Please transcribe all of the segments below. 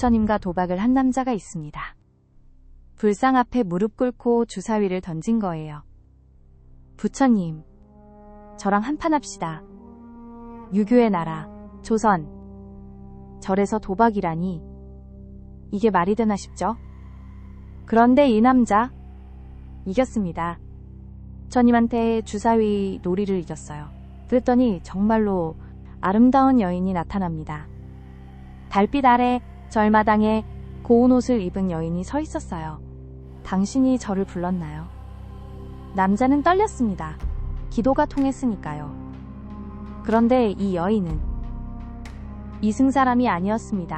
부처님과 도박을 한 남자가 있습니다. 불상 앞에 무릎 꿇고 주사위를 던진 거예요. 부처님, 저랑 한판 합시다. 유교의 나라, 조선. 절에서 도박이라니. 이게 말이 되나 싶죠? 그런데 이 남자, 이겼습니다. 부처님한테 주사위 놀이를 이겼어요. 그랬더니 정말로 아름다운 여인이 나타납니다. 달빛 아래 절마당에 고운 옷을 입은 여인이 서 있었어요. 당신이 저를 불렀나요? 남자는 떨렸습니다. 기도가 통했으니까요. 그런데 이 여인은 이승 사람이 아니었습니다.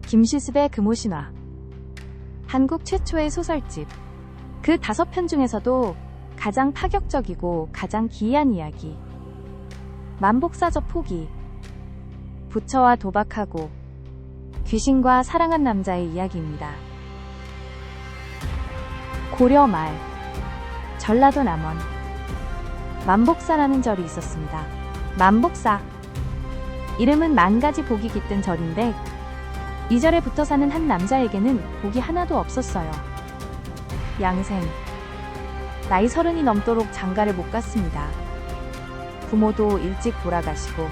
김시습의 금오신화. 한국 최초의 소설집. 그 5편 중에서도 가장 파격적이고 가장 기이한 이야기. 만복사적 포기. 부처와 도박하고 귀신과 사랑한 남자의 이야기입니다. 고려 말 전라도 남원 만복사라는 절이 있었습니다. 만복사. 이름은 만가지 복이 깃든 절인데 이 절에 붙어 사는 한 남자에게는 복이 하나도 없었어요. 양생. 나이 30이 넘도록 장가를 못 갔습니다. 부모도 일찍 돌아가시고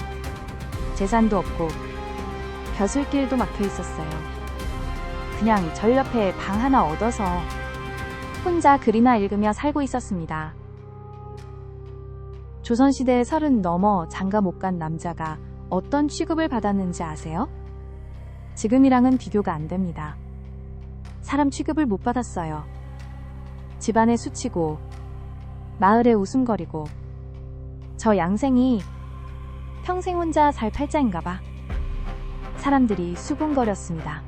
재산도 없고 벼슬길도 막혀 있었어요. 그냥 절 옆에 방 하나 얻어서 혼자 글이나 읽으며 살고 있었습니다. 조선시대에 30 넘어 장가 못 간 남자가 어떤 취급을 받았는지 아세요? 지금이랑은 비교가 안 됩니다. 사람 취급을 못 받았어요. 집안에 수치고 마을에 웃음거리고 저 양생이 평생 혼자 살 팔자인가봐. 사람들이 수군거렸습니다.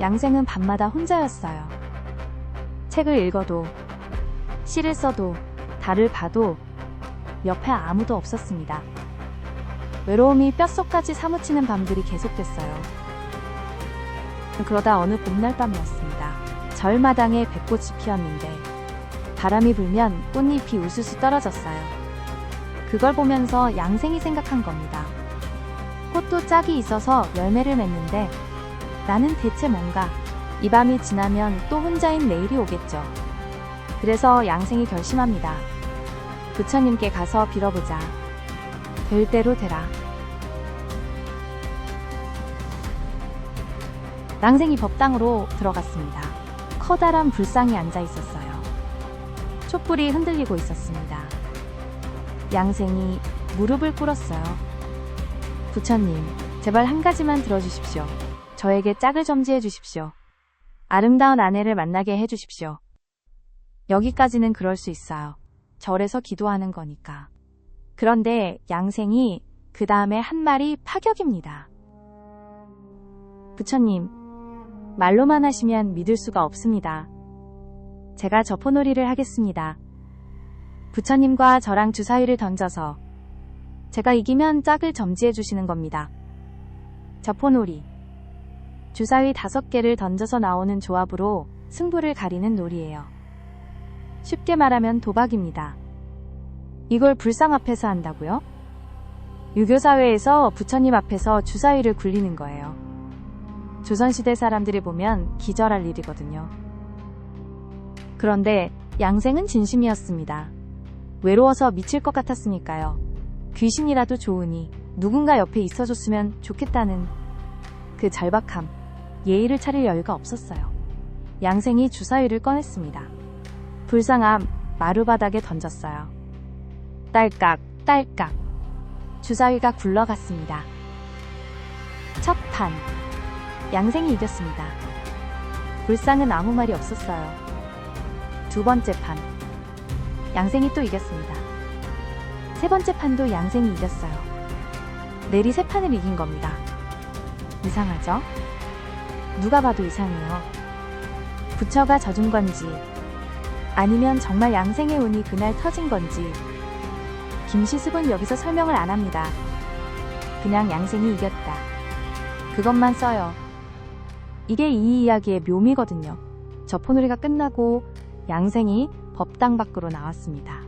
양생은 밤마다 혼자였어요. 책을 읽어도 시를 써도 달을 봐도 옆에 아무도 없었습니다. 외로움이 뼛속까지 사무치는 밤들이 계속됐어요. 그러다 어느 봄날 밤이었습니다. 절마당에 백꽃이 피었는데 바람이 불면 꽃잎이 우수수 떨어졌어요. 그걸 보면서 양생이 생각한 겁니다. 꽃도 짝이 있어서 열매를 맺는데 나는 대체 뭔가. 이 밤이 지나면 또 혼자인 내일이 오겠죠. 그래서 양생이 결심합니다. 부처님께 가서 빌어보자. 될 대로 되라. 양생이 법당으로 들어갔습니다. 커다란 불상이 앉아 있었어요. 촛불이 흔들리고 있었습니다. 양생이 무릎을 꿇었어요. 부처님, 제발 한 가지만 들어주십시오. 저에게 짝을 점지해 주십시오. 아름다운 아내를 만나게 해주십시오. 여기까지는 그럴 수 있어요. 절에서 기도하는 거니까. 그런데 양생이 그 다음에 한 말이 파격입니다. 부처님, 말로만 하시면 믿을 수가 없습니다. 제가 저포놀이를 하겠습니다. 부처님과 저랑 주사위를 던져서 제가 이기면 짝을 점지해 주시는 겁니다. 저포놀이. 주사위 5개를 던져서 나오는 조합으로 승부를 가리는 놀이예요. 쉽게 말하면 도박입니다. 이걸 불상 앞에서 한다고요? 유교사회에서 부처님 앞에서 주사위를 굴리는 거예요. 조선시대 사람들이 보면 기절할 일이거든요. 그런데 양생은 진심이었습니다. 외로워서 미칠 것 같았으니까요. 귀신이라도 좋으니 누군가 옆에 있어줬으면 좋겠다는 그 절박함, 예의를 차릴 여유가 없었어요. 양생이 주사위를 꺼냈습니다. 불상 앞 마루바닥에 던졌어요. 딸깍, 딸깍. 주사위가 굴러갔습니다. 첫 판. 양생이 이겼습니다. 불상은 아무 말이 없었어요. 2번째 판. 양생이 또 이겼습니다. 3번째 판도 양생이 이겼어요. 내리 3판을 이긴 겁니다. 이상하죠? 누가 봐도 이상해요. 부처가 져준 건지 아니면 정말 양생의 운이 그날 터진 건지 김시습은 여기서 설명을 안 합니다. 그냥 양생이 이겼다. 그것만 써요. 이게 이 이야기의 묘미거든요. 저포놀이가 끝나고 양생이 법당 밖으로 나왔습니다.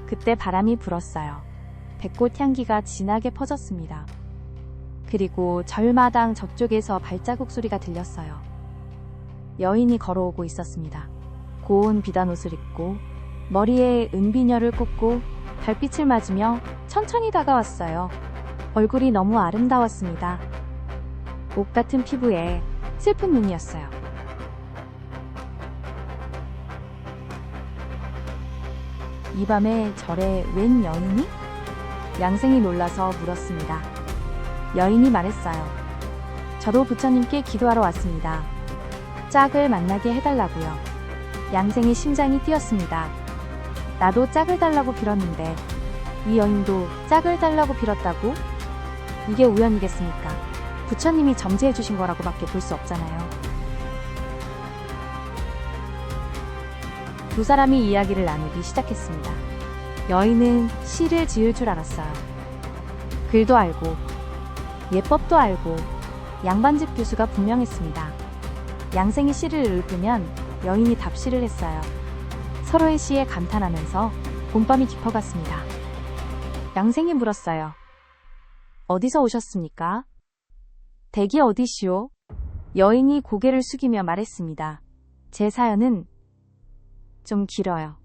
그때 바람이 불었어요. 백꽃 향기가 진하게 퍼졌습니다. 그리고 절마당 저쪽에서 발자국 소리가 들렸어요. 여인이 걸어오고 있었습니다. 고운 비단 옷을 입고 머리에 은비녀를 꽂고 달빛을 맞으며 천천히 다가왔어요. 얼굴이 너무 아름다웠습니다. 옥 같은 피부에 슬픈 눈이었어요. 이 밤에 절에 웬 여인이? 양생이 놀라서 물었습니다. 여인이 말했어요. 저도 부처님께 기도하러 왔습니다. 짝을 만나게 해달라고요. 양생의 심장이 뛰었습니다. 나도 짝을 달라고 빌었는데 이 여인도 짝을 달라고 빌었다고? 이게 우연이겠습니까? 부처님이 점지해 주신 거라고밖에 볼 수 없잖아요. 두 사람이 이야기를 나누기 시작했습니다. 여인은 시를 지을 줄 알았어요. 글도 알고 예법도 알고 양반집 교수가 분명했습니다. 양생이 시를 읽으면 여인이 답시를 했어요. 서로의 시에 감탄하면서 봄밤이 깊어갔습니다. 양생이 물었어요. 어디서 오셨습니까? 댁이 어디시오? 여인이 고개를 숙이며 말했습니다. 제 사연은 좀 길어요.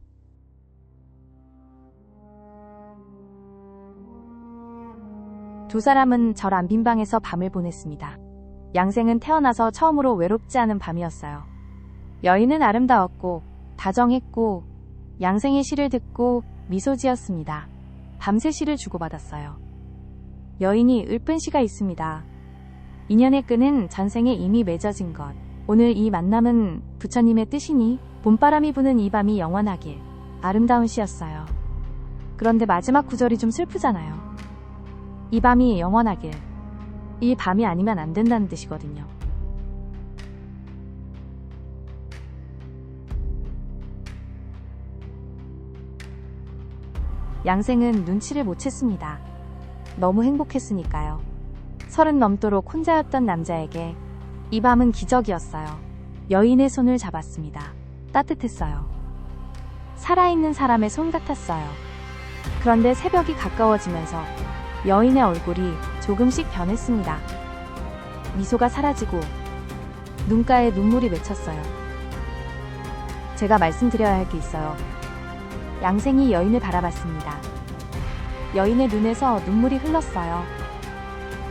두 사람은 절 안빈방에서 밤을 보냈습니다. 양생은 태어나서 처음으로 외롭지 않은 밤이었어요. 여인은 아름다웠고 다정했고 양생의 시를 듣고 미소 지었습니다. 밤새 시를 주고받았어요. 여인이 읊은 시가 있습니다. 인연의 끈은 전생에 이미 맺어진 것. 오늘 이 만남은 부처님의 뜻이니 봄바람이 부는 이 밤이 영원하길. 아름다운 시였어요. 그런데 마지막 구절이 좀 슬프잖아요. 이 밤이 영원하길. 이 밤이 아니면 안 된다는 뜻이거든요. 양생은 눈치를 못 챘습니다. 너무 행복했으니까요. 30 넘도록 혼자였던 남자에게 이 밤은 기적이었어요. 여인의 손을 잡았습니다. 따뜻했어요. 살아있는 사람의 손 같았어요. 그런데 새벽이 가까워지면서 여인의 얼굴이 조금씩 변했습니다. 미소가 사라지고 눈가에 눈물이 맺혔어요. 제가 말씀드려야 할 게 있어요. 양생이 여인을 바라봤습니다. 여인의 눈에서 눈물이 흘렀어요.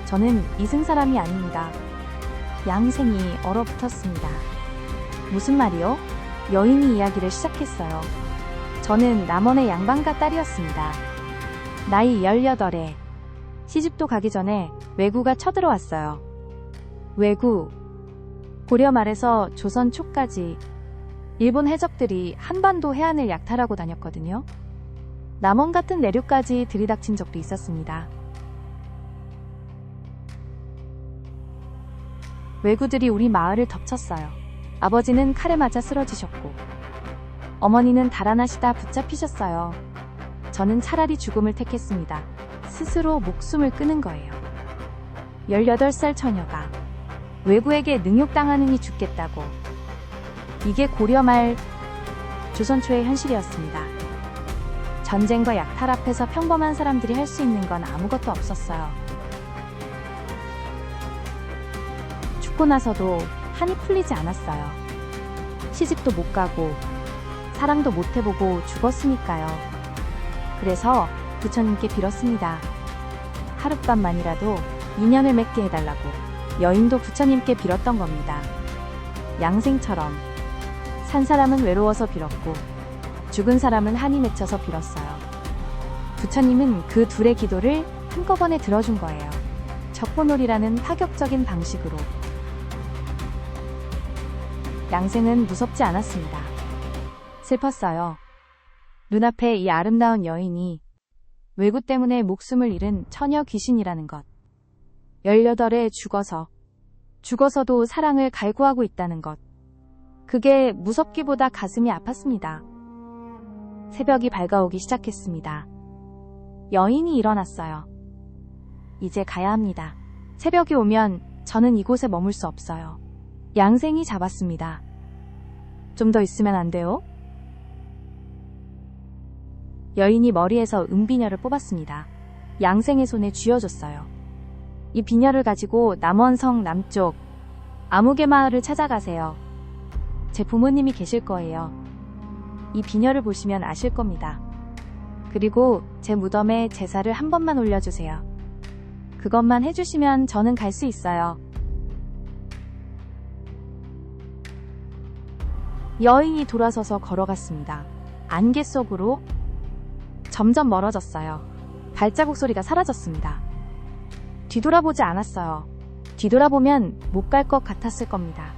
저는 이승 사람이 아닙니다. 양생이 얼어붙었습니다. 무슨 말이요? 여인이 이야기를 시작했어요. 저는 남원의 양반가 딸이었습니다. 나이 18에 시집도 가기 전에 왜구가 쳐들어왔어요. 왜구, 고려 말에서 조선 초까지 일본 해적들이 한반도 해안을 약탈하고 다녔거든요. 남원 같은 내륙까지 들이닥친 적도 있었습니다. 왜구들이 우리 마을을 덮쳤어요. 아버지는 칼에 맞아 쓰러지셨고 어머니는 달아나시다 붙잡히셨어요. 저는 차라리 죽음을 택했습니다. 스스로 목숨을 끊은 거예요. 18살 처녀가 왜구에게 능욕당하느니 죽겠다고. 이게 고려 말 조선 초의 현실이었습니다. 전쟁과 약탈 앞에서 평범한 사람들이 할 수 있는 건 아무것도 없었어요. 죽고 나서도 한이 풀리지 않았어요. 시집도 못 가고 사랑도 못 해보고 죽었으니까요. 그래서 부처님께 빌었습니다. 하룻밤만이라도 인연을 맺게 해달라고. 여인도 부처님께 빌었던 겁니다. 양생처럼 산 사람은 외로워서 빌었고 죽은 사람은 한이 맺혀서 빌었어요. 부처님은 그 둘의 기도를 한꺼번에 들어준 거예요. 적보놀이라는 파격적인 방식으로. 양생은 무섭지 않았습니다. 슬펐어요. 눈앞에 이 아름다운 여인이 왜구 때문에 목숨을 잃은 처녀 귀신이라는 것. 18에 죽어서도 사랑을 갈구하고 있다는 것. 그게 무섭기보다 가슴이 아팠습니다. 새벽이 밝아오기 시작했습니다. 여인이 일어났어요. 이제 가야 합니다. 새벽이 오면 저는 이곳에 머물 수 없어요. 양생이 잡았습니다. 좀 더 있으면 안 돼요? 여인이 머리에서 은비녀를 뽑았습니다. 양생의 손에 쥐어줬어요. 이 비녀를 가지고 남원성 남쪽 아무개 마을을 찾아가세요. 제 부모님이 계실 거예요. 이 비녀를 보시면 아실 겁니다. 그리고 제 무덤에 제사를 한 번만 올려주세요. 그것만 해주시면 저는 갈 수 있어요. 여인이 돌아서서 걸어갔습니다. 안개 속으로 점점 멀어졌어요. 발자국 소리가 사라졌습니다. 뒤돌아보지 않았어요. 뒤돌아보면 못 갈 것 같았을 겁니다.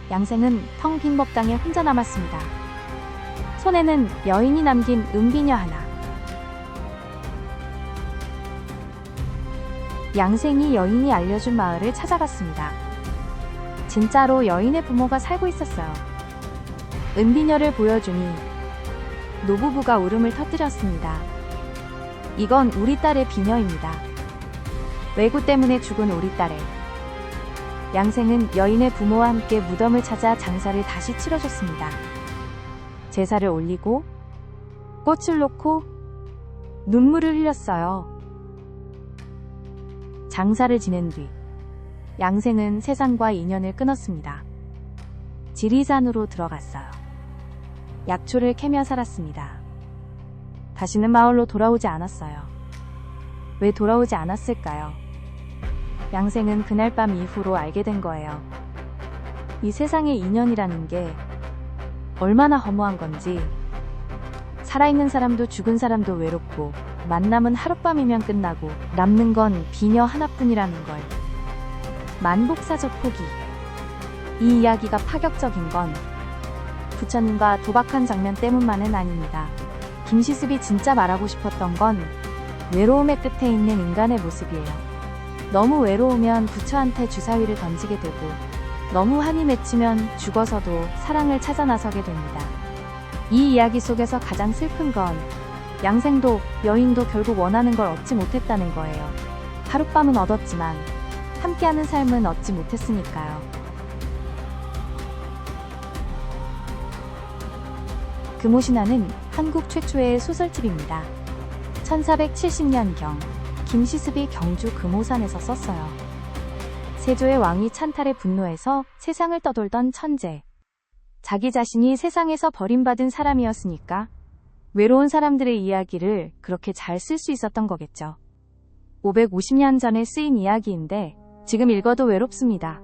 양생은 텅 빈 법당에 혼자 남았습니다. 손에는 여인이 남긴 은비녀 하나. 양생이 여인이 알려준 마을을 찾아갔습니다. 진짜로 여인의 부모가 살고 있었어요. 은비녀를 보여주니 노부부가 울음을 터뜨렸습니다. 이건 우리 딸의 비녀입니다. 외구 때문에 죽은 우리 딸의. 양생은 여인의 부모와 함께 무덤을 찾아 장사를 다시 치러줬습니다. 제사를 올리고 꽃을 놓고 눈물을 흘렸어요. 장사를 지낸 뒤 양생은 세상과 인연을 끊었습니다. 지리산으로 들어갔어요. 약초를 캐며 살았습니다. 다시는 마을로 돌아오지 않았어요. 왜 돌아오지 않았을까요? 양생은 그날 밤 이후로 알게 된 거예요. 이 세상의 인연이라는 게 얼마나 허무한 건지. 살아있는 사람도 죽은 사람도 외롭고 만남은 하룻밤이면 끝나고 남는 건 비녀 하나뿐이라는 걸. 만복사적 포기. 이 이야기가 파격적인 건 부처님과 도박한 장면 때문만은 아닙니다. 김시습이 진짜 말하고 싶었던 건 외로움의 끝에 있는 인간의 모습이에요. 너무 외로우면 부처한테 주사위를 던지게 되고 너무 한이 맺히면 죽어서도 사랑을 찾아 나서게 됩니다. 이 이야기 속에서 가장 슬픈 건 양생도 여인도 결국 원하는 걸 얻지 못했다는 거예요. 하룻밤은 얻었지만 함께하는 삶은 얻지 못했으니까요. 금오신화는 한국 최초의 소설집입니다. 1470년경 김시습이 경주 금오산에서 썼어요. 세조의 왕이 찬탈에 분노해서 세상을 떠돌던 천재. 자기 자신이 세상에서 버림받은 사람이었으니까 외로운 사람들의 이야기를 그렇게 잘 쓸 수 있었던 거겠죠. 550년 전에 쓰인 이야기인데 지금 읽어도 외롭습니다.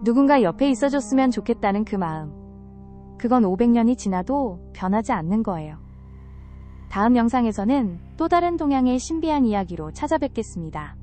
누군가 옆에 있어줬으면 좋겠다는 그 마음. 그건 500년이 지나도 변하지 않는 거예요. 다음 영상에서는 또 다른 동양의 신비한 이야기로 찾아뵙겠습니다.